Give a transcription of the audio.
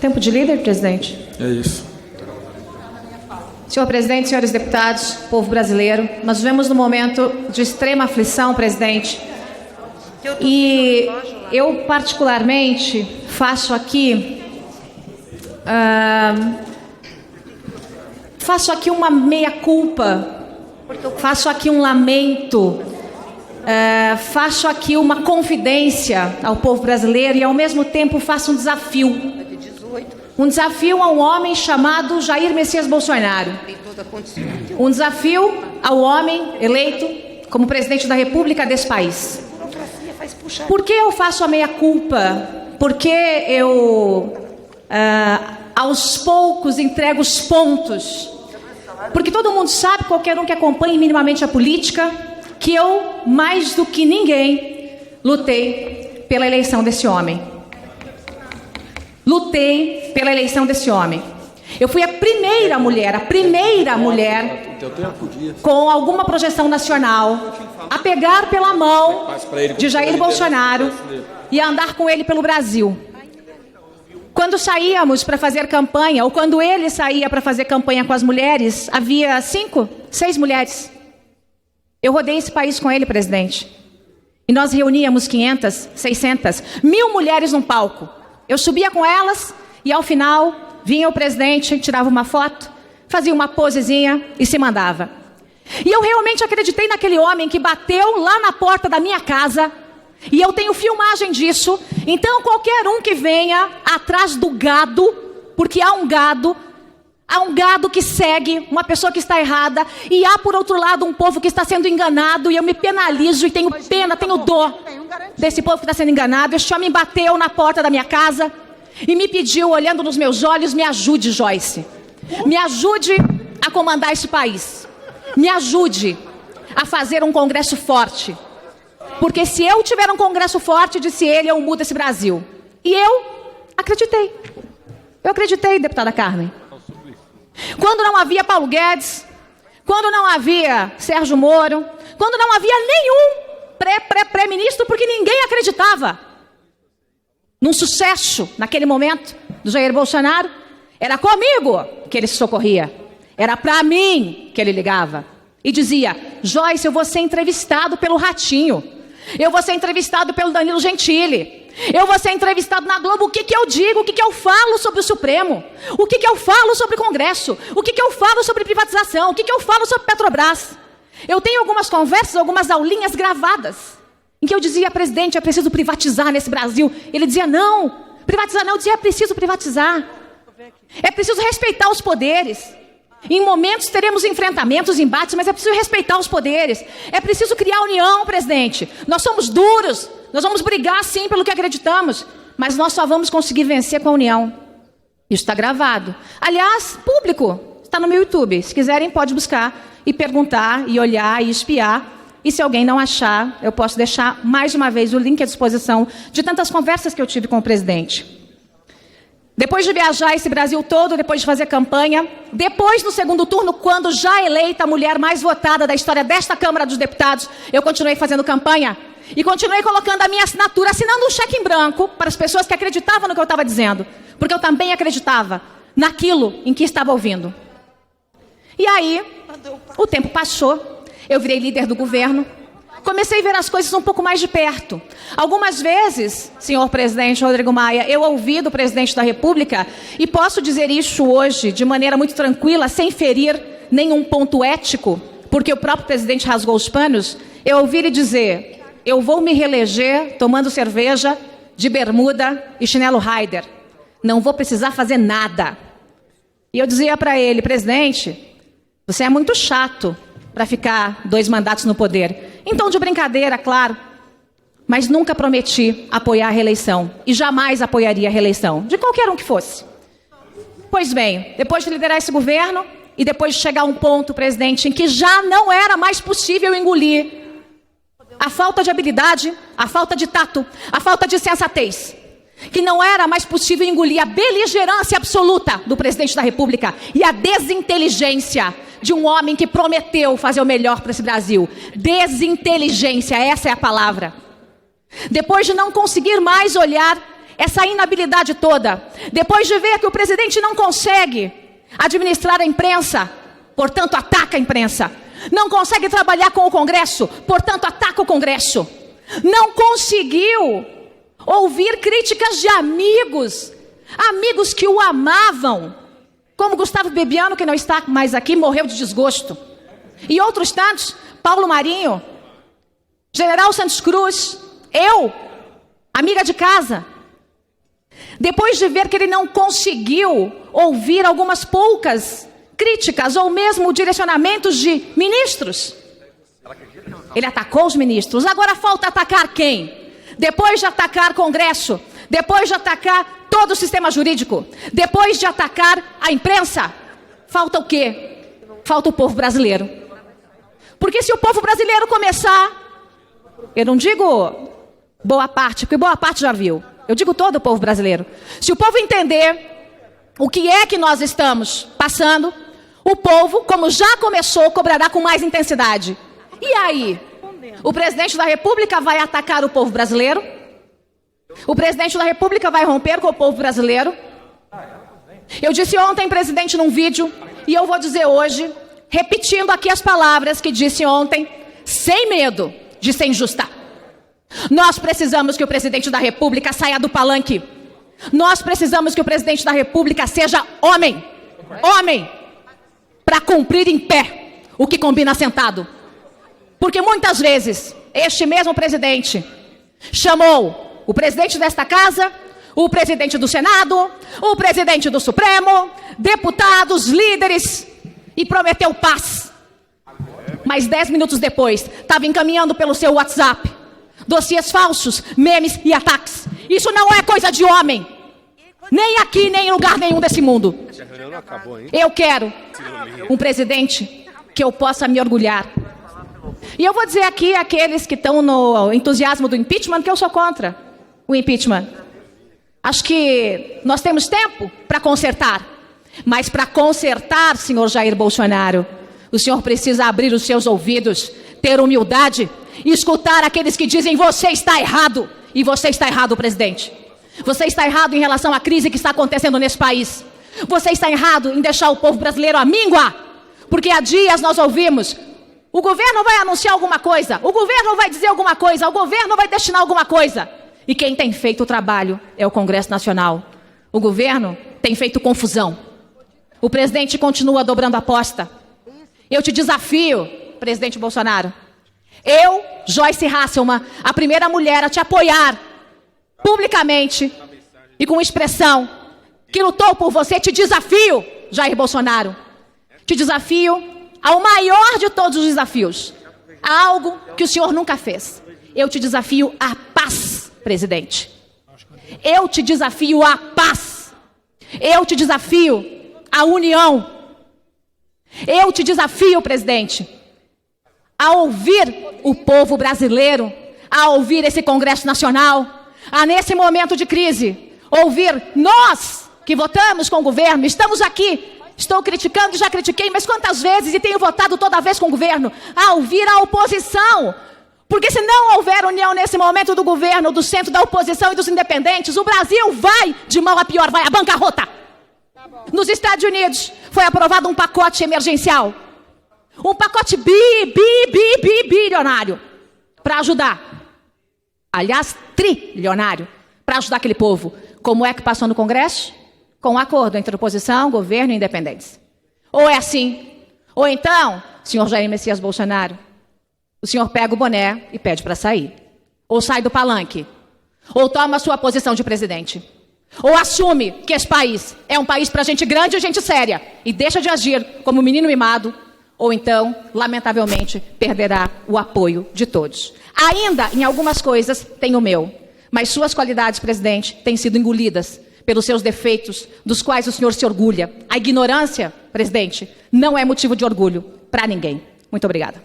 Tempo de líder, presidente? É isso. Senhor presidente, senhores deputados, povo brasileiro, nós vivemos num momento de extrema aflição, presidente. E eu, particularmente, faço aqui uma meia-culpa, faço aqui um lamento, faço aqui uma confidência ao povo brasileiro e, ao mesmo tempo, faço um desafio. Um desafio a um homem chamado Jair Messias Bolsonaro. Um desafio ao homem eleito como presidente da República desse país. Por que eu faço a meia-culpa? Porque eu, aos poucos, entrego os pontos. Porque todo mundo sabe, qualquer um que acompanhe minimamente a política, que eu, mais do que ninguém, lutei pela eleição desse homem. Lutei pela eleição desse homem. Eu fui a primeira mulher com alguma projeção nacional a pegar pela mão de Jair Bolsonaro e a andar com ele pelo Brasil. Quando saíamos para fazer campanha, ou quando ele saía para fazer campanha com as mulheres, havia 5, 6 mulheres. Eu rodei esse país com ele, presidente. E nós reuníamos 500, 600, 1000 mulheres num palco. Eu subia com elas e, ao final, vinha o presidente, tirava uma foto, fazia uma posezinha e se mandava. E eu realmente acreditei naquele homem que bateu lá na porta da minha casa, e eu tenho filmagem disso. Então, qualquer um que venha atrás do gado, porque há um gado que segue uma pessoa que está errada, e há, por outro lado, um povo que está sendo enganado, e eu me penalizo e tenho pena, tenho dor desse povo que está sendo enganado. Este homem bateu na porta da minha casa e me pediu, olhando nos meus olhos: me ajude, Joyce. Me ajude a comandar esse país. Me ajude a fazer um congresso forte. Porque se eu tiver um congresso forte, disse ele, eu mudo esse Brasil. E eu acreditei. Eu acreditei, deputada Carmen. Quando não havia Paulo Guedes, quando não havia Sérgio Moro, quando não havia nenhum pré-ministro, porque ninguém acreditava num sucesso naquele momento do Jair Bolsonaro, era comigo que ele se socorria, era para mim que ele ligava e dizia: Joyce, eu vou ser entrevistado pelo Ratinho, eu vou ser entrevistado pelo Danilo Gentili, eu vou ser entrevistado na Globo. O que eu digo, o que eu falo sobre o Supremo, o que eu falo sobre o Congresso, o que eu falo sobre privatização, o que eu falo sobre Petrobras. Eu tenho algumas conversas, algumas aulinhas gravadas, em que eu dizia: presidente, é preciso privatizar nesse Brasil. Ele dizia: não, privatizar não. Eu dizia: é preciso privatizar, é preciso respeitar os poderes. Em momentos teremos enfrentamentos, embates, mas é preciso respeitar os poderes. É preciso criar união, presidente. Nós somos duros, nós vamos brigar sim pelo que acreditamos, mas nós só vamos conseguir vencer com a união. Isso está gravado. Aliás, público, está no meu YouTube. Se quiserem, pode buscar e perguntar, e olhar, e espiar. E se alguém não achar, eu posso deixar mais uma vez o link à disposição de tantas conversas que eu tive com o presidente. Depois de viajar esse Brasil todo, depois de fazer campanha, depois no segundo turno, quando já eleita a mulher mais votada da história desta Câmara dos Deputados, eu continuei fazendo campanha e continuei colocando a minha assinatura, assinando um cheque em branco para as pessoas que acreditavam no que eu estava dizendo, porque eu também acreditava naquilo em que estava ouvindo. E aí, o tempo passou, eu virei líder do governo, comecei a ver as coisas um pouco mais de perto. Algumas vezes, senhor presidente Rodrigo Maia, eu ouvi do presidente da República, e posso dizer isso hoje de maneira muito tranquila, sem ferir nenhum ponto ético, porque o próprio presidente rasgou os panos, eu ouvi ele dizer: eu vou me reeleger tomando cerveja de bermuda e chinelo Raider. Não vou precisar fazer nada. E eu dizia para ele: presidente, você é muito chato para ficar 2 mandatos no poder. Em tom de brincadeira, claro, mas nunca prometi apoiar a reeleição e jamais apoiaria a reeleição, de qualquer um que fosse. Pois bem, depois de liderar esse governo e depois de chegar a um ponto, presidente, em que já não era mais possível engolir a falta de habilidade, a falta de tato, a falta de sensatez, que não era mais possível engolir a beligerância absoluta do presidente da República e a desinteligência de um homem que prometeu fazer o melhor para esse Brasil. Desinteligência, essa é a palavra. Depois de não conseguir mais olhar essa inabilidade toda, depois de ver que o presidente não consegue administrar a imprensa, portanto ataca a imprensa, não consegue trabalhar com o Congresso, portanto ataca o Congresso, não conseguiu ouvir críticas de amigos que o amavam, como Gustavo Bebiano, que não está mais aqui, morreu de desgosto, e outros tantos, Paulo Marinho, General Santos Cruz, eu, amiga de casa. Depois de ver que ele não conseguiu ouvir algumas poucas críticas ou mesmo direcionamentos de ministros, ele atacou os ministros. Agora falta atacar quem? Depois de atacar Congresso, depois de atacar todo o sistema jurídico, depois de atacar a imprensa, falta o quê? Falta o povo brasileiro. Porque se o povo brasileiro começar, eu não digo boa parte, porque boa parte já viu, eu digo todo o povo brasileiro. Se o povo entender o que é que nós estamos passando, o povo, como já começou, cobrará com mais intensidade. E aí? O presidente da República vai atacar o povo brasileiro? O presidente da República vai romper com o povo brasileiro? Eu disse ontem, presidente, num vídeo, e eu vou dizer hoje, repetindo aqui as palavras que disse ontem, sem medo de ser injusta. Nós precisamos que o presidente da República saia do palanque. Nós precisamos que o presidente da República seja homem. Homem! Para cumprir em pé o que combina sentado. Porque muitas vezes, este mesmo presidente chamou o presidente desta casa, o presidente do Senado, o presidente do Supremo, deputados, líderes, e prometeu paz. Mas 10 minutos depois, estava encaminhando pelo seu WhatsApp dossiês falsos, memes e ataques. Isso não é coisa de homem. Nem aqui, nem em lugar nenhum desse mundo. Eu quero um presidente que eu possa me orgulhar. E eu vou dizer aqui àqueles que estão no entusiasmo do impeachment que eu sou contra o impeachment. Acho que nós temos tempo para consertar. Mas para consertar, senhor Jair Bolsonaro, o senhor precisa abrir os seus ouvidos, ter humildade e escutar aqueles que dizem: você está errado. E você está errado, presidente. Você está errado em relação à crise que está acontecendo nesse país. Você está errado em deixar o povo brasileiro à míngua. Porque há dias nós ouvimos: o governo vai anunciar alguma coisa, o governo vai dizer alguma coisa, o governo vai destinar alguma coisa. E quem tem feito o trabalho é o Congresso Nacional. O governo tem feito confusão. O presidente continua dobrando a aposta. Eu te desafio, presidente Bolsonaro. Eu, Joyce Hasselmann, a primeira mulher a te apoiar publicamente e com expressão que lutou por você, te desafio, Jair Bolsonaro. Te desafio ao maior de todos os desafios, a algo que o senhor nunca fez. Eu te desafio à paz, presidente. Eu te desafio à paz. Eu te desafio à união. Eu te desafio, presidente, a ouvir o povo brasileiro, a ouvir esse Congresso Nacional, a nesse momento de crise, ouvir nós que votamos com o governo, estamos aqui. Estou criticando, já critiquei, mas quantas vezes, e tenho votado toda vez com o governo, a ouvir a oposição. Porque se não houver união nesse momento do governo, do centro, da oposição e dos independentes, o Brasil vai de mal a pior, vai à bancarrota. Nos Estados Unidos foi aprovado um pacote emergencial. Um pacote bilionário para ajudar. Aliás, trilionário para ajudar aquele povo. Como é que passou no Congresso? Com um acordo entre oposição, governo e independentes. Ou é assim, ou então, senhor Jair Messias Bolsonaro, o senhor pega o boné e pede para sair. Ou sai do palanque, ou toma a sua posição de presidente. Ou assume que esse país é um país para gente grande e gente séria e deixa de agir como menino mimado, ou então, lamentavelmente, perderá o apoio de todos. Ainda, em algumas coisas, tem o meu, mas suas qualidades, presidente, têm sido engolidas pelos seus defeitos, dos quais o senhor se orgulha. A ignorância, presidente, não é motivo de orgulho para ninguém. Muito obrigada.